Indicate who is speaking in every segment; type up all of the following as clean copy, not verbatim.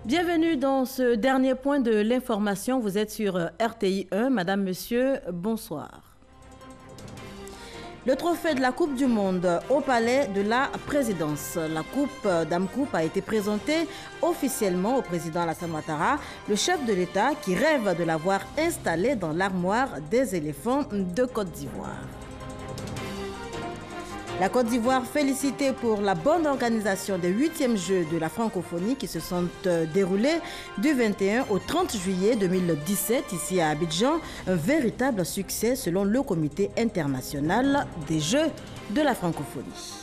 Speaker 1: Bienvenue dans ce dernier point de l'information. Vous êtes sur RTI 1. Madame, monsieur, bonsoir. Le trophée de la Coupe du Monde au Palais de la Présidence. La Coupe Dame Coupe a été présentée officiellement au président Alassane Ouattara, le chef de l'État qui rêve de l'avoir installée dans l'armoire des éléphants de Côte d'Ivoire. La Côte d'Ivoire félicitée pour la bonne organisation des 8e Jeux de la francophonie qui se sont déroulés du 21 au 30 juillet 2017 ici à Abidjan. Un véritable succès selon le comité international des Jeux de la francophonie.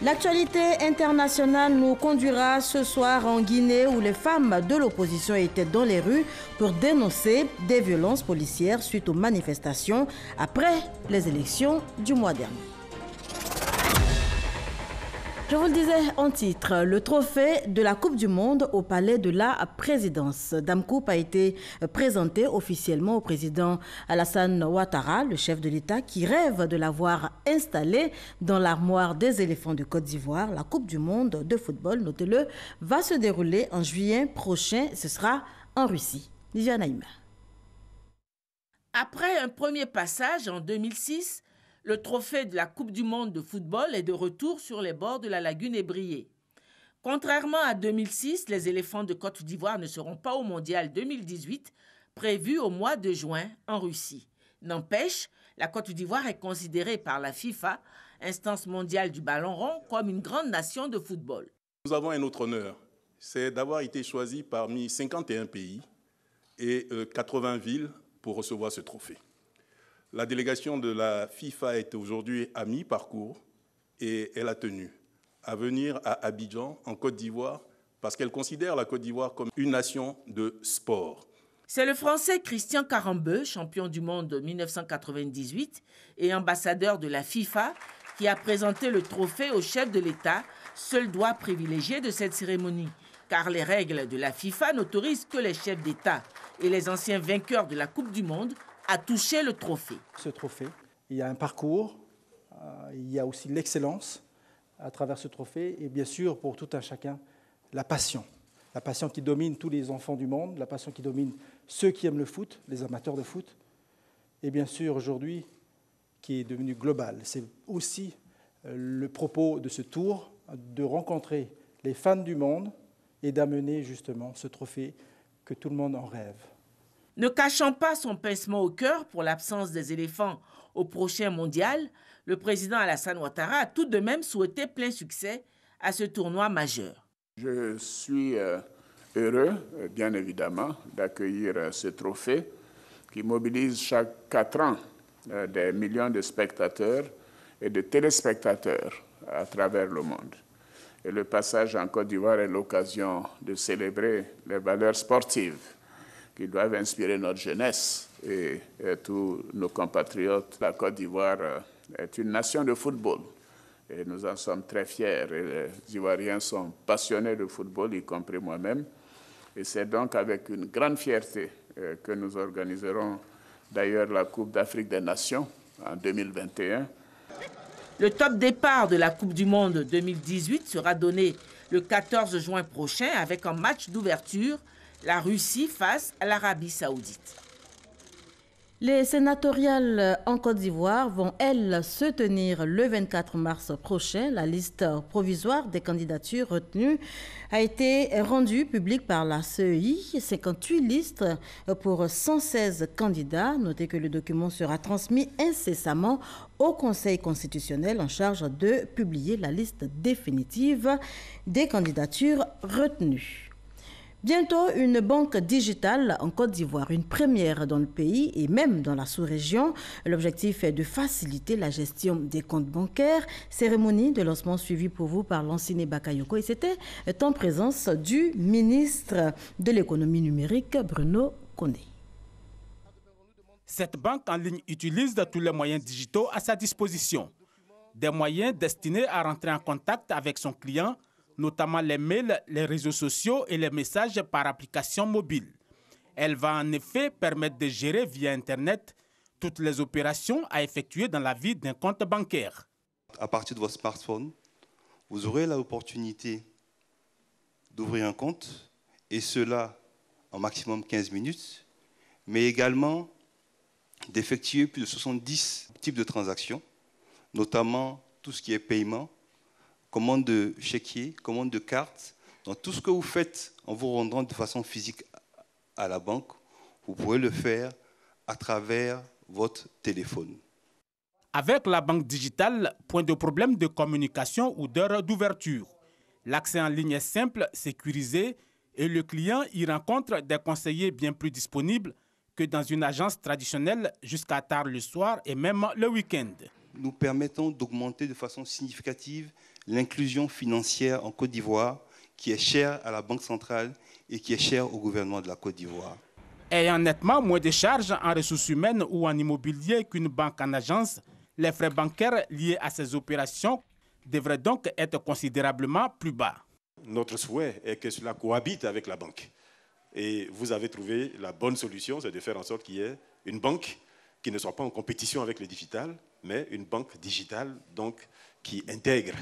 Speaker 1: L'actualité internationale nous conduira ce soir en Guinée où les femmes de l'opposition étaient dans les rues pour dénoncer des violences policières suite aux manifestations après les élections du mois dernier. Je vous le disais en titre, le trophée de la Coupe du Monde au Palais de la Présidence. Dame Coupe a été présenté officiellement au président Alassane Ouattara, le chef de l'État qui rêve de l'avoir installé dans l'armoire des éléphants de Côte d'Ivoire. La Coupe du Monde de football, notez-le, va se dérouler en juillet prochain. Ce sera en Russie. Livia Naïma.
Speaker 2: Après un premier passage en 2006, le trophée de la Coupe du Monde de football est de retour sur les bords de la lagune ébriée. Contrairement à 2006, les éléphants de Côte d'Ivoire ne seront pas au Mondial 2018, prévu au mois de juin en Russie. N'empêche, la Côte d'Ivoire est considérée par la FIFA, instance mondiale du ballon rond, comme une grande nation de football.
Speaker 3: Nous avons un autre honneur, c'est d'avoir été choisis parmi 51 pays et 80 villes pour recevoir ce trophée. La délégation de la FIFA est aujourd'hui à mi-parcours et elle a tenu à venir à Abidjan, en Côte d'Ivoire, parce qu'elle considère la Côte d'Ivoire comme une nation de sport.
Speaker 2: C'est le Français Christian Carambeu, champion du monde de 1998 et ambassadeur de la FIFA, qui a présenté le trophée au chef de l'État, seul droit privilégié de cette cérémonie, car les règles de la FIFA n'autorisent que les chefs d'État et les anciens vainqueurs de la Coupe du Monde à toucher le trophée.
Speaker 4: Ce trophée, il y a un parcours, il y a aussi l'excellence à travers ce trophée et bien sûr pour tout un chacun, la passion qui domine tous les enfants du monde, la passion qui domine ceux qui aiment le foot, les amateurs de foot et bien sûr aujourd'hui qui est devenu global. C'est aussi le propos de ce tour, de rencontrer les fans du monde et d'amener justement ce trophée que tout le monde en rêve.
Speaker 2: Ne cachant pas son pincement au cœur pour l'absence des éléphants au prochain mondial, le président Alassane Ouattara a tout de même souhaité plein succès à ce tournoi majeur.
Speaker 5: Je suis heureux, bien évidemment, d'accueillir ce trophée qui mobilise chaque 4 ans des millions de spectateurs et de téléspectateurs à travers le monde. Et le passage en Côte d'Ivoire est l'occasion de célébrer les valeurs sportives qui doivent inspirer notre jeunesse et tous nos compatriotes. La Côte d'Ivoire est une nation de football et nous en sommes très fiers. Et les Ivoiriens sont passionnés de football, y compris moi-même. Et c'est donc avec une grande fierté que nous organiserons d'ailleurs la Coupe d'Afrique des Nations en 2021.
Speaker 2: Le top départ de la Coupe du Monde 2018 sera donné le 14 juin prochain avec un match d'ouverture, la Russie face à l'Arabie saoudite.
Speaker 1: Les sénatoriales en Côte d'Ivoire vont, elles, se tenir le 24 mars prochain. La liste provisoire des candidatures retenues a été rendue publique par la CEI. 58 listes pour 116 candidats. Notez que le document sera transmis incessamment au Conseil constitutionnel en charge de publier la liste définitive des candidatures retenues. Bientôt, une banque digitale en Côte d'Ivoire, une première dans le pays et même dans la sous-région. L'objectif est de faciliter la gestion des comptes bancaires. Cérémonie de lancement suivie pour vous par Lansine Bakayoko et c'était en présence du ministre de l'économie numérique, Bruno Koné.
Speaker 6: Cette banque en ligne utilise tous les moyens digitaux à sa disposition. Des moyens destinés à rentrer en contact avec son client, notamment les mails, les réseaux sociaux et les messages par application mobile. Elle va en effet permettre de gérer via Internet toutes les opérations à effectuer dans la vie d'un compte bancaire.
Speaker 7: À partir de votre smartphone, vous aurez l'opportunité d'ouvrir un compte, et cela en maximum 15 minutes, mais également d'effectuer plus de 70 types de transactions, notamment tout ce qui est paiement, commande de chéquier, commande de carte. Donc tout ce que vous faites en vous rendant de façon physique à la banque, vous pourrez le faire à travers votre téléphone.
Speaker 6: Avec la banque digitale, point de problème de communication ou d'heure d'ouverture. L'accès en ligne est simple, sécurisé et le client y rencontre des conseillers bien plus disponibles que dans une agence traditionnelle jusqu'à tard le soir et même le week-end.
Speaker 7: Nous permettons d'augmenter de façon significative l'inclusion financière en Côte d'Ivoire qui est chère à la Banque centrale et qui est chère au gouvernement de la Côte d'Ivoire.
Speaker 6: Ayant nettement moins de charges en ressources humaines ou en immobilier qu'une banque en agence, les frais bancaires liés à ces opérations devraient donc être considérablement plus bas.
Speaker 8: Notre souhait est que cela cohabite avec la banque. Et vous avez trouvé la bonne solution, c'est de faire en sorte qu'il y ait une banque qui ne soit pas en compétition avec le digital, mais une banque digitale donc, qui intègre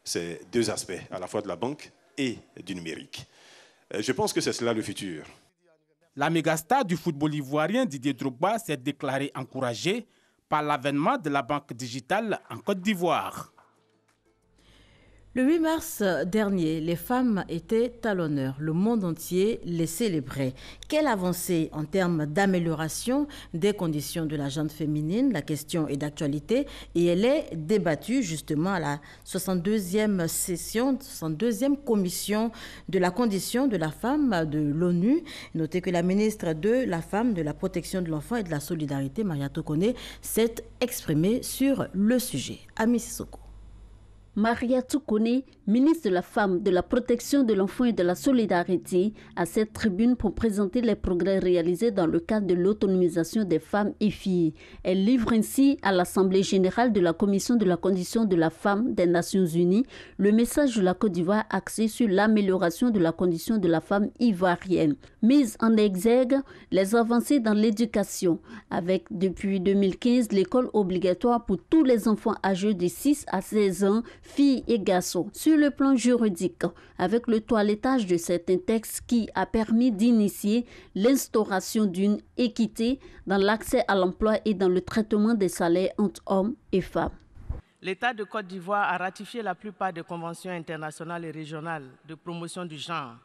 Speaker 8: ces deux aspects, à la fois de la banque et du numérique. Je pense que c'est cela le futur.
Speaker 6: La mégastar du football ivoirien Didier Drogba s'est déclaré encouragé par l'avènement de la banque digitale en Côte d'Ivoire.
Speaker 1: Le 8 mars dernier, les femmes étaient à l'honneur. Le monde entier les célébrait. Quelle avancée en termes d'amélioration des conditions de la gente féminine? La question est d'actualité et elle est débattue justement à la 62e session, 62e commission de la condition de la femme de l'ONU. Notez que la ministre de la Femme, de la Protection de l'Enfant et de la Solidarité, Maria Tokone, s'est exprimée sur le sujet. Ami Sissoko.
Speaker 9: Maria Tokone, ministre de la Femme, de la Protection de l'Enfant et de la Solidarité, à cette tribune pour présenter les progrès réalisés dans le cadre de l'autonomisation des femmes et filles. Elle livre ainsi à l'Assemblée générale de la Commission de la condition de la femme des Nations unies le message de la Côte d'Ivoire axé sur l'amélioration de la condition de la femme ivoirienne. Mise en exergue les avancées dans l'éducation, avec depuis 2015 l'école obligatoire pour tous les enfants âgés de 6 à 16 ans, filles et garçons. Sur le plan juridique, avec le toilettage de certains textes qui a permis d'initier l'instauration d'une équité dans l'accès à l'emploi et dans le traitement des salaires entre hommes et femmes.
Speaker 2: L'État de Côte d'Ivoire a ratifié la plupart des conventions internationales et régionales de promotion du genre.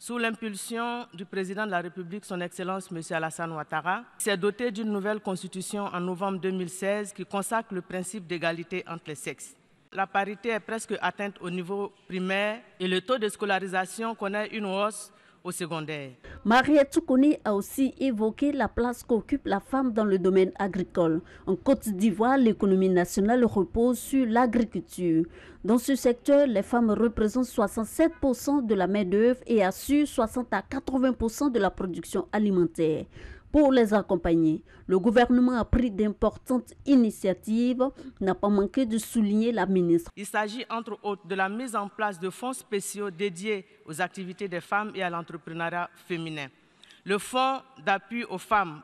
Speaker 2: Sous l'impulsion du président de la République, son Excellence M. Alassane Ouattara, il s'est doté d'une nouvelle constitution en novembre 2016 qui consacre le principe d'égalité entre les sexes. La parité est presque atteinte au niveau primaire et le taux de scolarisation connaît une hausse au secondaire.
Speaker 9: Maria Tokone a aussi évoqué la place qu'occupe la femme dans le domaine agricole. En Côte d'Ivoire, l'économie nationale repose sur l'agriculture. Dans ce secteur, les femmes représentent 67% de la main-d'œuvre et assurent 60 à 80% de la production alimentaire. Pour les accompagner, le gouvernement a pris d'importantes initiatives, n'a pas manqué de souligner la ministre.
Speaker 2: Il s'agit entre autres de la mise en place de fonds spéciaux dédiés aux activités des femmes et à l'entrepreneuriat féminin. Le fonds d'appui aux femmes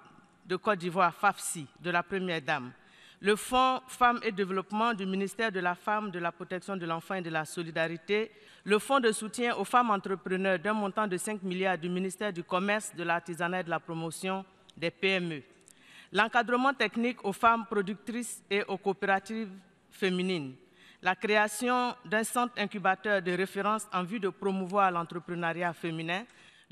Speaker 2: de Côte d'Ivoire, FAFSI, de la Première Dame. Le fonds Femmes et Développement du ministère de la Femme, de la Protection de l'Enfant et de la Solidarité. Le fonds de soutien aux femmes entrepreneurs d'un montant de 5 milliards du ministère du Commerce, de l'Artisanat et de la Promotion des PME. L'encadrement technique aux femmes productrices et aux coopératives féminines. La création d'un centre incubateur de référence en vue de promouvoir l'entrepreneuriat féminin.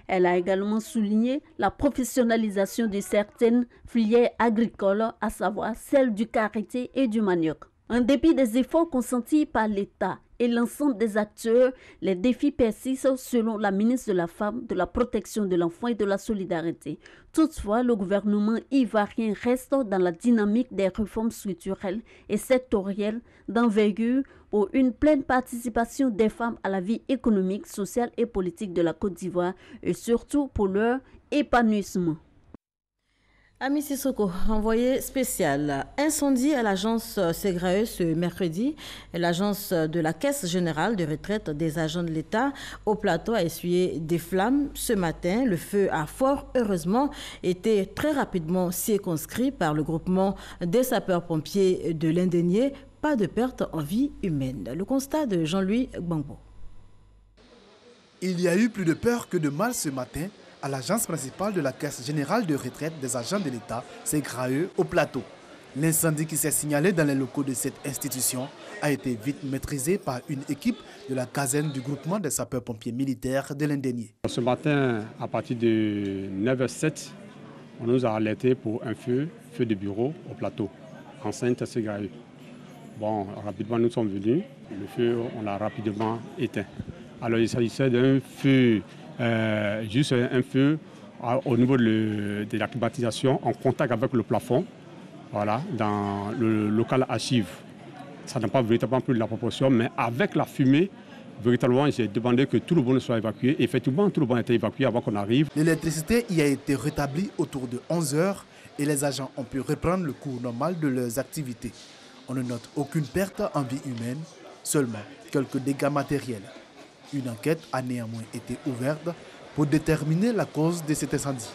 Speaker 9: Elle a également souligné la professionnalisation de certaines filières agricoles, à savoir celle du karité et du manioc. En dépit des efforts consentis par l'État et l'ensemble des acteurs, les défis persistent selon la ministre de la Femme, de la Protection de l'Enfant et de la Solidarité. Toutefois, le gouvernement ivoirien reste dans la dynamique des réformes structurelles et sectorielles d'envergure pour une pleine participation des femmes à la vie économique, sociale et politique de la Côte d'Ivoire et surtout pour leur épanouissement.
Speaker 1: Ami Sissoko, envoyé spécial. Incendie à l'agence Ségrae ce mercredi. L'agence de la Caisse générale de retraite des agents de l'État au plateau a essuyé des flammes ce matin. Le feu a fort heureusement été très rapidement circonscrit par le groupement des sapeurs-pompiers de l'Indénié. Pas de perte en vie humaine. Le constat de Jean-Louis Gbangbo.
Speaker 10: Il y a eu plus de peur que de mal ce matin à l'agence principale de la Caisse générale de retraite des agents de l'État, CGRAE, au plateau. L'incendie qui s'est signalé dans les locaux de cette institution a été vite maîtrisé par une équipe de la caserne du groupement des sapeurs-pompiers militaires de l'Indénié.
Speaker 11: Ce matin, à partir de 9h07, on nous a alerté pour un feu de bureau au plateau, enceinte CGRAE. Bon, rapidement nous sommes venus, le feu on l'a rapidement éteint. Alors il s'agissait d'un feu, juste un feu au niveau de la climatisation en contact avec le plafond, voilà, dans le local archive. Ça n'a pas véritablement pris de la proportion, mais avec la fumée, véritablement j'ai demandé que tout le monde soit évacué. Effectivement, tout le monde a été évacué avant qu'on arrive.
Speaker 10: L'électricité y a été rétablie autour de 11 h et les agents ont pu reprendre le cours normal de leurs activités. On ne note aucune perte en vie humaine, seulement quelques dégâts matériels. Une enquête a néanmoins été ouverte pour déterminer la cause de cet incendie.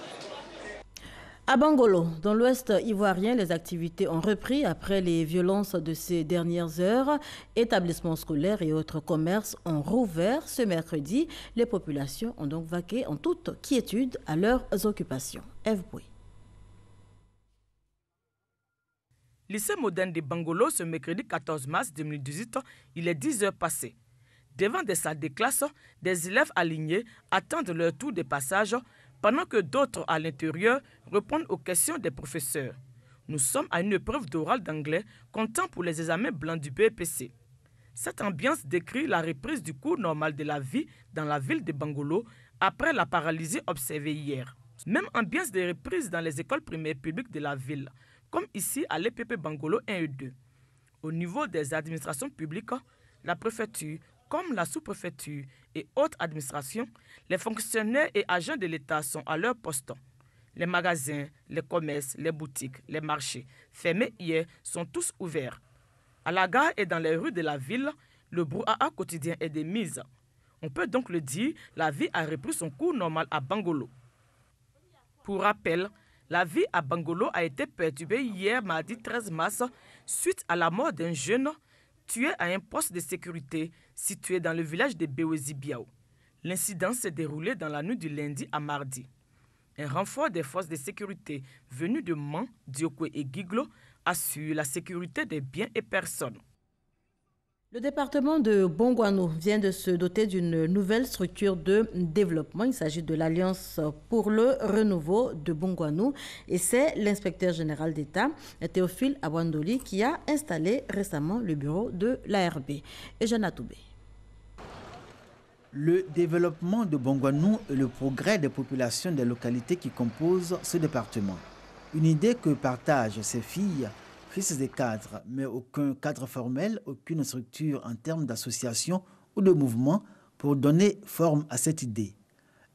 Speaker 1: À Bangolo, dans l'ouest ivoirien, les activités ont repris après les violences de ces dernières heures. Établissements scolaires et autres commerces ont rouvert ce mercredi. Les populations ont donc vaqué en toute quiétude à leurs occupations. Eve Bouy.
Speaker 2: Lycée moderne de Bangolo, ce mercredi 14 mars 2018, il est 10 heures passées. Devant des salles de classe, des élèves alignés attendent leur tour de passage pendant que d'autres à l'intérieur répondent aux questions des professeurs. Nous sommes à une épreuve d'oral d'anglais comptant pour les examens blancs du BEPC. Cette ambiance décrit la reprise du cours normal de la vie dans la ville de Bangolo après la paralysie observée hier. Même ambiance de reprise dans les écoles primaires publiques de la ville, comme ici à l'EPP Bangolo 1 et 2. Au niveau des administrations publiques, la préfecture, comme la sous-préfecture et autres administrations, les fonctionnaires et agents de l'État sont à leur poste. Les magasins, les commerces, les boutiques, les marchés, fermés hier, sont tous ouverts. À la gare et dans les rues de la ville, le brouhaha quotidien est de mise. On peut donc le dire, la vie a repris son cours normal à Bangolo. Pour rappel, la vie à Bangolo a été perturbée hier mardi 13 mars suite à la mort d'un jeune tué à un poste de sécurité situé dans le village de Bewezi-Biao. L'incident s'est déroulé dans la nuit du lundi à mardi. Un renfort des forces de sécurité venus de Man, Diokwe et Giglo assure la sécurité des biens et personnes.
Speaker 1: Le département de Bongouanou vient de se doter d'une nouvelle structure de développement. Il s'agit de l'Alliance pour le renouveau de Bongouanou et c'est l'inspecteur général d'État, Théophile Awandoli, qui a installé récemment le bureau de l'ARB. Et Jeanne Atoubé.
Speaker 12: Le développement de Bongouanou et le progrès des populations des localités qui composent ce département. Une idée que partagent ces filles, fils des cadres, mais aucun cadre formel, aucune structure en termes d'association ou de mouvement pour donner forme à cette idée.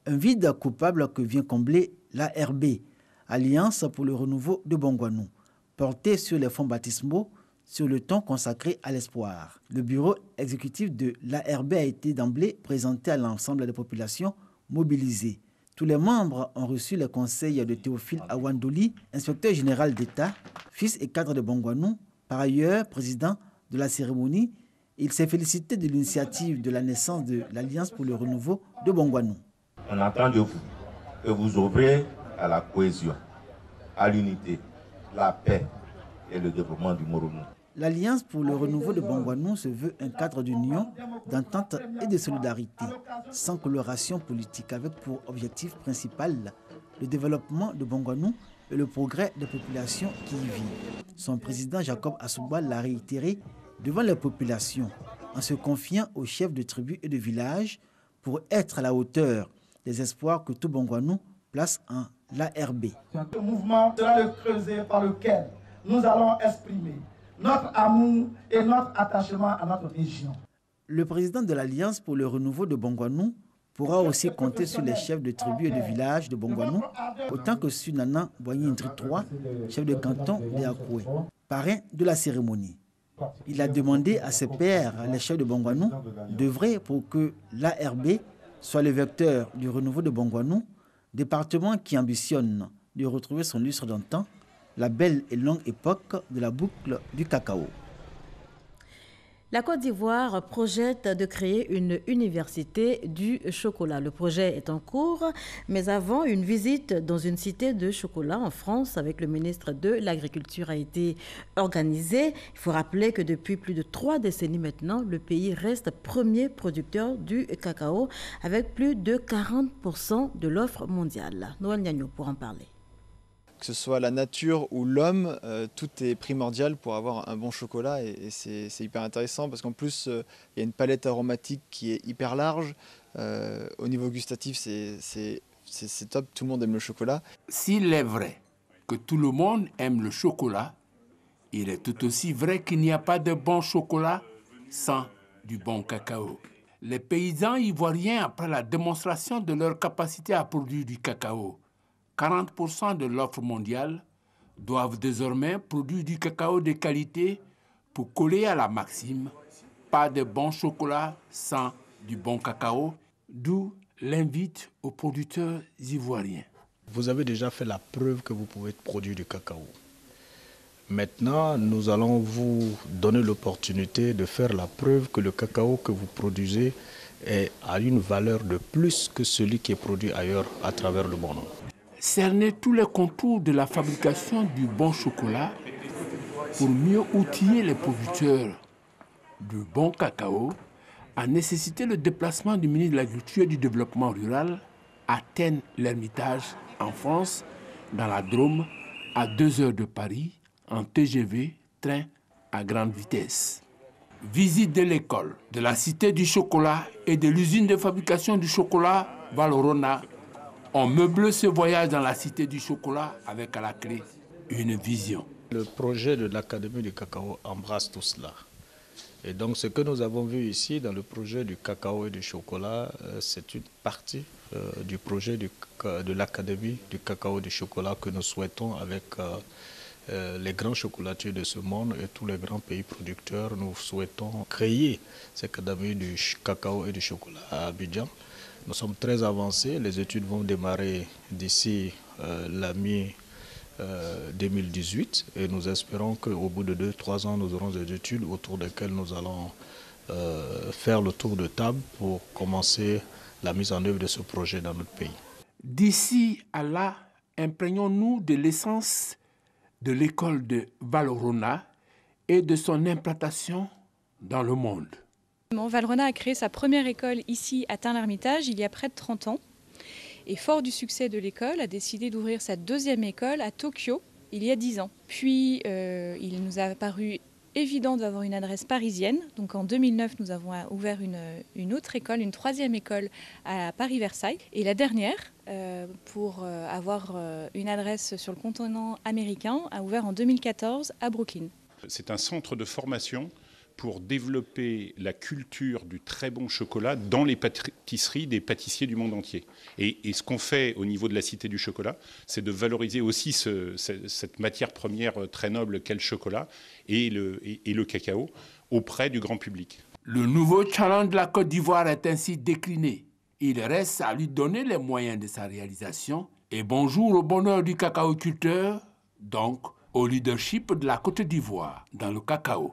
Speaker 12: Un vide coupable que vient combler l'ARB, Alliance pour le renouveau de Bongouanou, porté sur les fonds baptismaux, sur le temps consacré à l'espoir. Le bureau exécutif de l'ARB a été d'emblée présenté à l'ensemble des populations mobilisées. Tous les membres ont reçu les conseils de Théophile Awandoli, inspecteur général d'État, fils et cadre de Bongouanou, par ailleurs président de la cérémonie. Il s'est félicité de l'initiative de la naissance de l'Alliance pour le renouveau de Bongouanou.
Speaker 13: On attend de vous que vous ouvrez à la cohésion, à l'unité, la paix et le développement du Moronou.
Speaker 12: L'Alliance pour le renouveau de Bongouanou se veut un cadre d'union, d'entente et de solidarité, sans coloration politique, avec pour objectif principal le développement de Bongouanou et le progrès des populations qui y vivent. Son président Jacob Assouba l'a réitéré devant les populations, en se confiant aux chefs de tribus et de villages pour être à la hauteur des espoirs que tout Bongouanou place en l'ARB.
Speaker 14: Ce mouvement sera le creuset par lequel nous allons exprimer notre amour et notre attachement à notre région.
Speaker 12: Le président de l'Alliance pour le renouveau de Bongouanou pourra aussi compter sur les chefs de tribus et de villages de Bongouanou, autant que sur Nana Boigny-Ndri III, chef de canton de Akoué, parrain de la cérémonie. Il a demandé à ses pairs, les chefs de Bongouanou, d'œuvrer pour que l'ARB soit le vecteur du renouveau de Bongouanou, département qui ambitionne de retrouver son lustre d'antan, la belle et longue époque de la boucle du cacao.
Speaker 1: La Côte d'Ivoire projette de créer une université du chocolat. Le projet est en cours, mais avant, une visite dans une cité de chocolat en France avec le ministre de l'Agriculture a été organisée. Il faut rappeler que depuis plus de 3 décennies maintenant, le pays reste premier producteur du cacao avec plus de 40% de l'offre mondiale. Noël Niagno pour en parler.
Speaker 15: Que ce soit la nature ou l'homme, tout est primordial pour avoir un bon chocolat et c'est hyper intéressant parce qu'en plus il y a une palette aromatique qui est hyper large. Au niveau gustatif c'est top, tout le monde aime le chocolat.
Speaker 16: S'il est vrai que tout le monde aime le chocolat, il est tout aussi vrai qu'il n'y a pas de bon chocolat sans du bon cacao. Les paysans ivoiriens, après la démonstration de leur capacité à produire du cacao, 40% de l'offre mondiale, doivent désormais produire du cacao de qualité pour coller à la maxime « pas de bon chocolat sans du bon cacao », d'où l'invite aux producteurs ivoiriens.
Speaker 17: Vous avez déjà fait la preuve que vous pouvez produire du cacao. Maintenant, nous allons vous donner l'opportunité de faire la preuve que le cacao que vous produisez a une valeur de plus que celui qui est produit ailleurs à travers le monde.
Speaker 16: Cerner tous les contours de la fabrication du bon chocolat pour mieux outiller les producteurs du bon cacao a nécessité le déplacement du ministre de l'Agriculture et du Développement rural à Athènes-l'Hermitage en France, dans la Drôme, à 2 heures de Paris, en TGV, train à grande vitesse. Visite de l'école, de la Cité du chocolat et de l'usine de fabrication du chocolat Valorona. On meuble ce voyage dans la Cité du chocolat avec à la clé une vision.
Speaker 17: Le projet de l'Académie du cacao embrasse tout cela. Et donc ce que nous avons vu ici dans le projet du cacao et du chocolat, c'est une partie du projet de l'Académie du cacao et du chocolat que nous souhaitons avec les grands chocolatiers de ce monde et tous les grands pays producteurs. Nous souhaitons créer cette Académie du cacao et du chocolat à Abidjan. Nous sommes très avancés, les études vont démarrer d'ici la mi-2018 et nous espérons qu'au bout de 2-3 ans, nous aurons des études autour desquelles nous allons faire le tour de table pour commencer la mise en œuvre de ce projet dans notre pays.
Speaker 16: D'ici à là, imprégnons-nous de l'essence de l'école de Valorona et de son implantation dans le monde.
Speaker 18: Valorona a créé sa première école ici à Athènes-l'Hermitage il y a près de 30 ans. Et fort du succès de l'école, a décidé d'ouvrir sa 2e école à Tokyo il y a 10 ans. Puis il nous a paru évident d'avoir une adresse parisienne. Donc en 2009, nous avons ouvert une autre école, une 3e école à Paris-Versailles. Et la dernière, pour avoir une adresse sur le continent américain, a ouvert en 2014 à Brooklyn.
Speaker 19: C'est un centre de formation pour développer la culture du très bon chocolat dans les pâtisseries des pâtissiers du monde entier. Et ce qu'on fait au niveau de la Cité du chocolat, c'est de valoriser aussi cette matière première très noble qu'est le chocolat et le cacao auprès du grand public.
Speaker 16: Le nouveau challenge de la Côte d'Ivoire est ainsi décliné. Il reste à lui donner les moyens de sa réalisation. Et bonjour au bonheur du cacaoculteur, donc au leadership de la Côte d'Ivoire dans le cacao.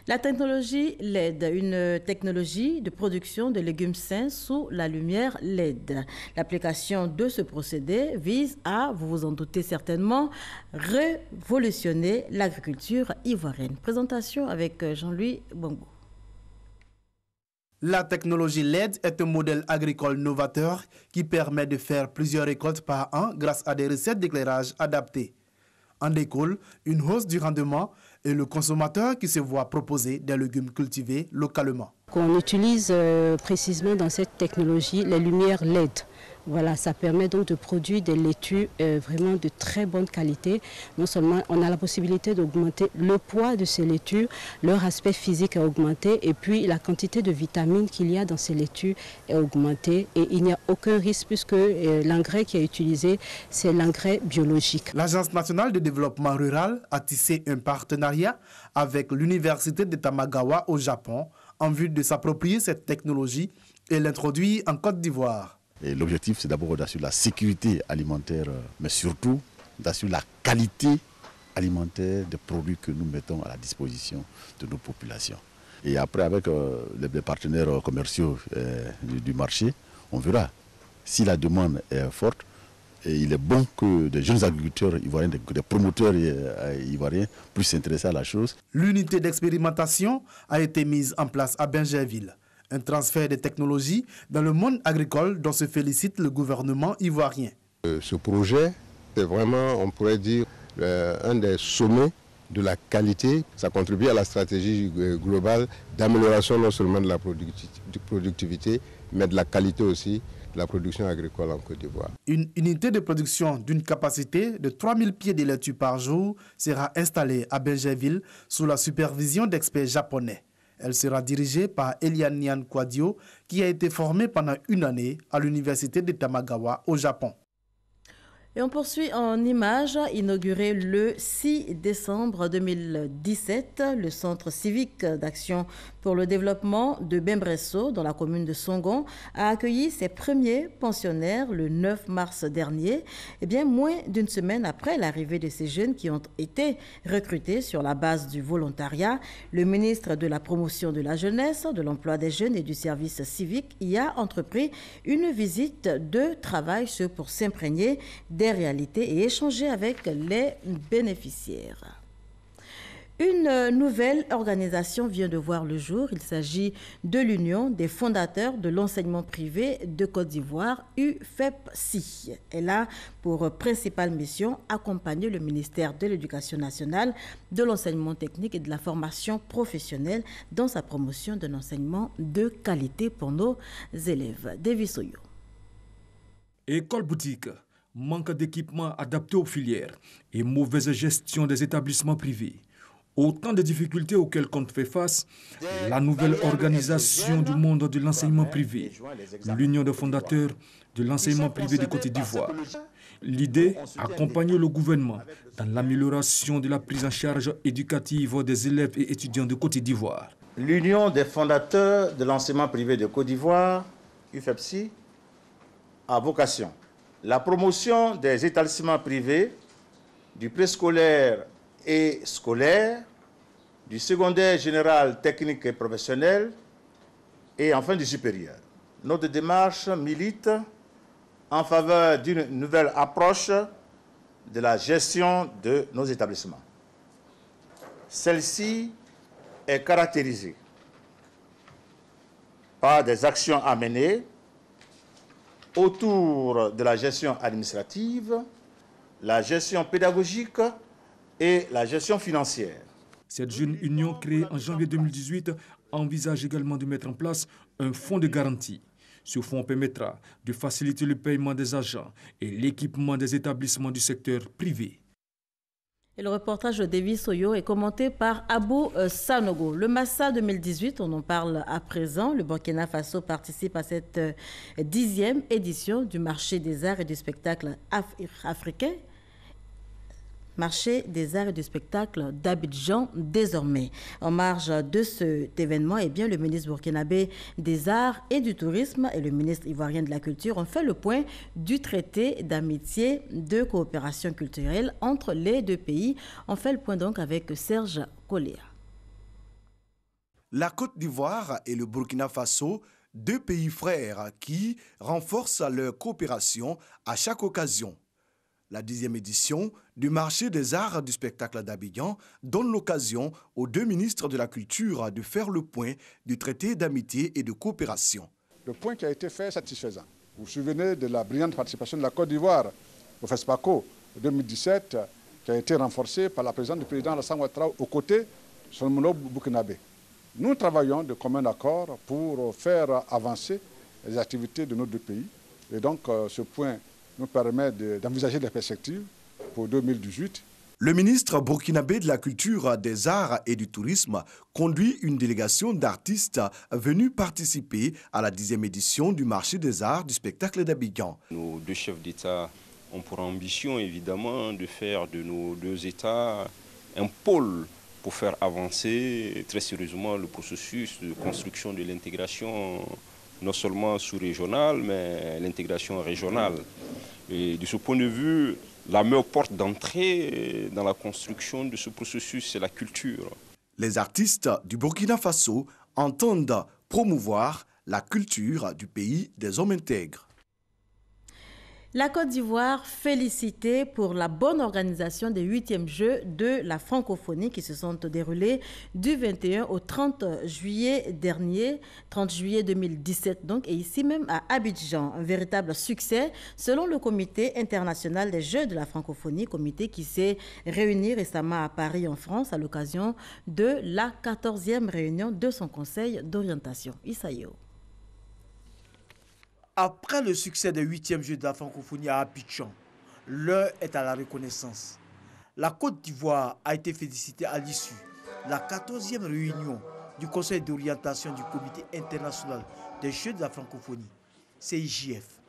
Speaker 1: La technologie LED, une technologie de production de légumes sains sous la lumière LED. L'application de ce procédé vise à, vous vous en doutez certainement, révolutionner l'agriculture ivoirienne. Présentation avec Jean-Louis Bongo.
Speaker 10: La technologie LED est un modèle agricole novateur qui permet de faire plusieurs récoltes par an grâce à des recettes d'éclairage adaptées. En découle une hausse du rendement et le consommateur qui se voit proposer des légumes cultivés localement.
Speaker 20: On utilise précisément dans cette technologie les lumières LED. Voilà, ça permet donc de produire des laitues vraiment de très bonne qualité. Non seulement on a la possibilité d'augmenter le poids de ces laitues, leur aspect physique est augmenté et puis la quantité de vitamines qu'il y a dans ces laitues est augmentée et il n'y a aucun risque puisque l'engrais qui est utilisé, c'est l'engrais biologique.
Speaker 10: L'Agence nationale de développement rural a tissé un partenariat avec l'université de Tamagawa au Japon en vue de s'approprier cette technologie et l'introduire en Côte d'Ivoire.
Speaker 21: L'objectif, c'est d'abord d'assurer la sécurité alimentaire, mais surtout d'assurer la qualité alimentaire, des produits que nous mettons à la disposition de nos populations. Et après, avec les partenaires commerciaux du marché, on verra. Si la demande est forte, et il est bon que des jeunes agriculteurs ivoiriens, des promoteurs ivoiriens puissent s'intéresser à la chose.
Speaker 10: L'unité d'expérimentation a été mise en place à Bingerville. Un transfert de technologies dans le monde agricole dont se félicite le gouvernement ivoirien.
Speaker 22: Ce projet, c'est vraiment, on pourrait dire, un des sommets de la qualité. Ça contribue à la stratégie globale d'amélioration non seulement de la productivité, mais de la qualité aussi de la production agricole en Côte d'Ivoire.
Speaker 10: Une unité de production d'une capacité de 3000 pieds de laitue par jour sera installée à Bingerville sous la supervision d'experts japonais. Elle sera dirigée par Eliane Nyan Kwadio, qui a été formé pendant une année à l'université de Tamagawa au Japon.
Speaker 1: Et on poursuit en images. Inauguré le 6 décembre 2017, le centre civique d'action pour le développement de Bembresso, dans la commune de Songon, a accueilli ses premiers pensionnaires le 9 mars dernier, et bien moins d'une semaine après l'arrivée de ces jeunes qui ont été recrutés sur la base du volontariat. Le ministre de la Promotion de la Jeunesse, de l'Emploi des Jeunes et du Service civique y a entrepris une visite de travail pour s'imprégner des réalités et échanger avec les bénéficiaires. Une nouvelle organisation vient de voir le jour. Il s'agit de l'Union des fondateurs de l'enseignement privé de Côte d'Ivoire, UFEPSI. Elle a pour principale mission accompagner le ministère de l'Éducation nationale, de l'enseignement technique et de la formation professionnelle dans sa promotion d'un enseignement de qualité pour nos élèves. Davis Oyo.
Speaker 23: École boutique, manque d'équipements adaptés aux filières et mauvaise gestion des établissements privés. Autant de difficultés auxquelles compte fait face la nouvelle organisation du monde de l'enseignement privé, l'Union des fondateurs de l'enseignement privé de Côte d'Ivoire. L'idée, accompagner le gouvernement dans l'amélioration de la prise en charge éducative des élèves et étudiants de Côte d'Ivoire.
Speaker 24: L'Union des fondateurs de l'enseignement privé de Côte d'Ivoire, UFEPSI, a vocation la promotion des établissements privés, du préscolaire et scolaire, du secondaire général technique et professionnel et enfin du supérieur. Notre démarche milite en faveur d'une nouvelle approche de la gestion de nos établissements. Celle-ci est caractérisée par des actions à mener autour de la gestion administrative, la gestion pédagogique et la gestion financière.
Speaker 23: Cette jeune union créée en janvier 2018 envisage également de mettre en place un fonds de garantie. Ce fonds permettra de faciliter le paiement des agents et l'équipement des établissements du secteur privé.
Speaker 1: Et le reportage de Davis Oyo est commenté par Abou Sanogo. Le Massa 2018, on en parle à présent. Le Burkina Faso participe à cette 10e édition du marché des arts et du spectacle africain. Marché des arts et du spectacle d'Abidjan désormais. En marge de cet événement, eh bien, le ministre burkinabé des Arts et du Tourisme et le ministre ivoirien de la Culture ont fait le point du traité d'amitié de coopération culturelle entre les deux pays. On fait le point donc avec Serge Collier.
Speaker 25: La Côte d'Ivoire et le Burkina Faso, deux pays frères qui renforcent leur coopération à chaque occasion. La 10e édition du marché des arts du spectacle d'Abidjan donne l'occasion aux deux ministres de la Culture de faire le point du traité d'amitié et de coopération.
Speaker 26: Le point qui a été fait est satisfaisant. Vous vous souvenez de la brillante participation de la Côte d'Ivoire au FESPACO 2017, qui a été renforcée par la présence du président Alassane Ouattara aux côtés de son homologue burkinabé. Nous travaillons de commun accord pour faire avancer les activités de nos deux pays. Et donc ce point nous permet d'envisager des perspectives pour 2018.
Speaker 25: Le ministre burkinabé de la Culture, des Arts et du Tourisme conduit une délégation d'artistes venus participer à la 10e édition du marché des arts du spectacle d'Abidjan.
Speaker 27: Nos deux chefs d'État ont pour ambition évidemment de faire de nos deux États un pôle pour faire avancer très sérieusement le processus de construction de l'intégration non seulement sous-régionale, mais l'intégration régionale. Et de ce point de vue, La meilleure porte d'entrée dans la construction de ce processus, c'est la culture.
Speaker 25: Les artistes du Burkina Faso entendent promouvoir la culture du pays des hommes intègres.
Speaker 1: La Côte d'Ivoire félicitée pour la bonne organisation des 8e Jeux de la francophonie qui se sont déroulés du 21 au 30 juillet dernier, 30 juillet 2017 donc, et ici même à Abidjan. Un véritable succès selon le Comité international des Jeux de la francophonie, comité qui s'est réuni récemment à Paris en France à l'occasion de la 14e réunion de son conseil d'orientation. Isaïo.
Speaker 12: Après le succès des 8e Jeux de la francophonie à Abidjan, l'heure est à la reconnaissance. La Côte d'Ivoire a été félicitée à l'issue de la 14e réunion du Conseil d'orientation du Comité international des Jeux de la francophonie, CIJF.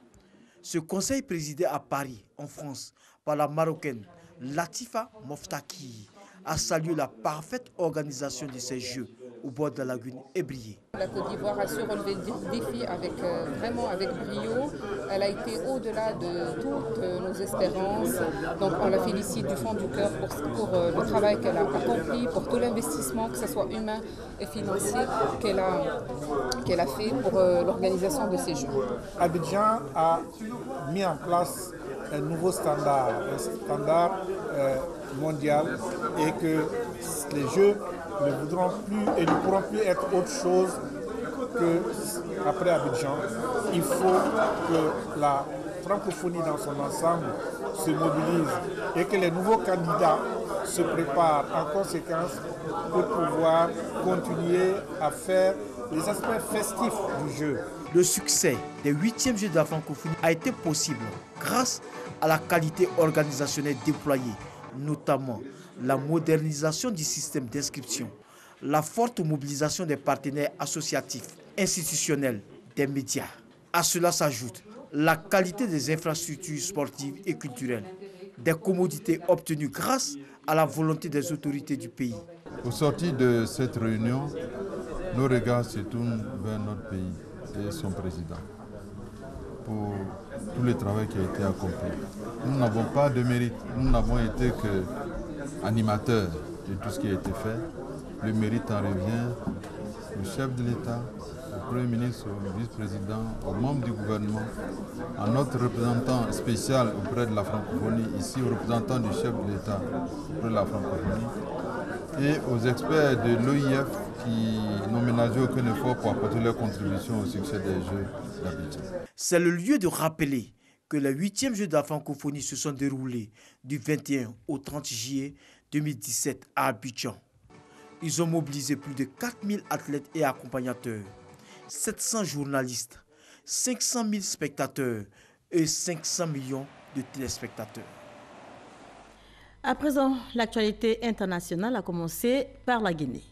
Speaker 12: Ce conseil présidé à Paris, en France, par la Marocaine Latifa Moftaki, a salué la parfaite organisation de ces Jeux au bord de la lagune Ébrié.
Speaker 3: La Côte d'Ivoire a su relever le défi vraiment avec brio. Elle a été au-delà de toutes nos espérances. Donc on la félicite du fond du cœur pour le travail qu'elle a accompli, pour tout l'investissement, que ce soit humain et financier, qu'elle a fait pour l'organisation de ces Jeux.
Speaker 4: Abidjan a mis en place un nouveau standard, mondial, et que les Jeux ne voudront plus et ne pourront plus être autre chose qu'après Abidjan. Il faut que la francophonie dans son ensemble se mobilise et que les nouveaux candidats se préparent en conséquence pour pouvoir continuer à faire les aspects festifs du jeu.
Speaker 12: Le succès des 8e Jeux de la francophonie a été possible grâce à la qualité organisationnelle déployée, notamment la modernisation du système d'inscription, la forte mobilisation des partenaires associatifs, institutionnels, des médias. À cela s'ajoute la qualité des infrastructures sportives et culturelles, des commodités obtenues grâce à la volonté des autorités du pays.
Speaker 5: Au sortir de cette réunion, nos regards se tournent vers notre pays et son président pour tout le travail qui a été accompli. Nous n'avons pas de mérite, nous n'avons été qu'animateurs de tout ce qui a été fait. Le mérite en revient au chef de l'État, au Premier ministre, au vice-président, aux membres du gouvernement, à notre représentant spécial auprès de la francophonie, ici au représentant du chef de l'État auprès de la francophonie, et aux experts de l'OIF qui n'ont ménagé aucun effort pour apporter leur contribution au succès des Jeux d'Abidjan.
Speaker 12: C'est le lieu de rappeler que les 8e Jeux de la francophonie se sont déroulés du 21 au 30 juillet 2017 à Abidjan. Ils ont mobilisé plus de 4000 athlètes et accompagnateurs, 700 journalistes, 500 000 spectateurs et 500 millions de téléspectateurs.
Speaker 1: À présent, l'actualité internationale a commencé par la Guinée.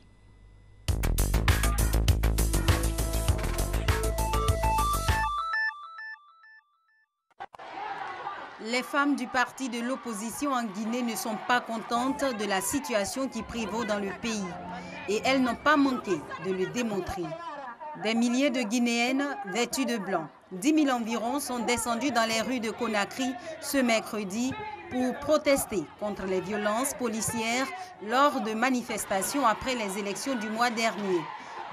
Speaker 6: Les femmes du parti de l'opposition en Guinée ne sont pas contentes de la situation qui prévaut dans le pays. Et elles n'ont pas manqué de le démontrer. Des milliers de Guinéennes vêtues de blanc, 10 000 environ, sont descendues dans les rues de Conakry ce mercredi pour protester contre les violences policières lors de manifestations après les élections du mois dernier.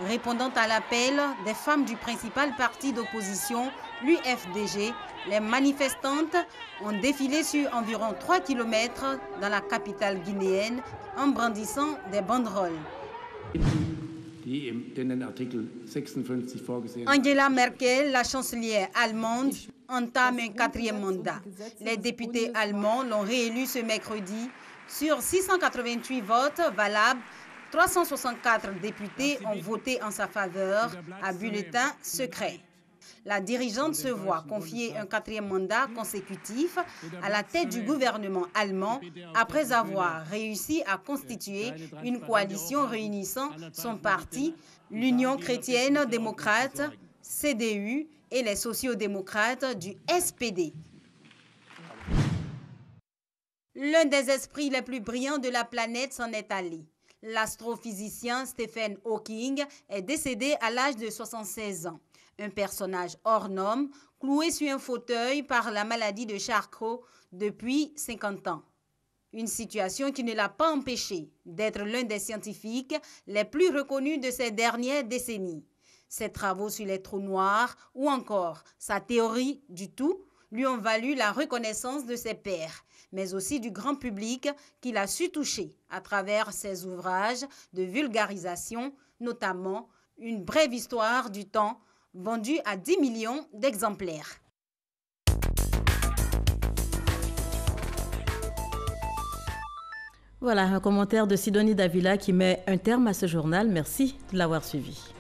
Speaker 6: Répondant à l'appel des femmes du principal parti d'opposition, l'UFDG, les manifestantes ont défilé sur environ 3 km dans la capitale guinéenne en brandissant des banderoles. Angela Merkel, la chancelière allemande, entame un 4e mandat. Les députés allemands l'ont réélu ce mercredi. Sur 688 votes valables, 364 députés ont voté en sa faveur à bulletin secret. La dirigeante se voit confier un 4e mandat consécutif à la tête du gouvernement allemand après avoir réussi à constituer une coalition réunissant son parti, l'Union chrétienne démocrate, CDU, et les sociaux-démocrates du SPD. L'un des esprits les plus brillants de la planète s'en est allé. L'astrophysicien Stephen Hawking est décédé à l'âge de 76 ans. Un personnage hors norme, cloué sur un fauteuil par la maladie de Charcot depuis 50 ans. Une situation qui ne l'a pas empêché d'être l'un des scientifiques les plus reconnus de ces dernières décennies. Ses travaux sur les trous noirs ou encore sa théorie du tout lui ont valu la reconnaissance de ses pairs, mais aussi du grand public qu'il a su toucher à travers ses ouvrages de vulgarisation, notamment Une brève histoire du temps, vendu à 10 millions d'exemplaires.
Speaker 1: Voilà un commentaire de Sidonie Davila qui met un terme à ce journal. Merci de l'avoir suivi.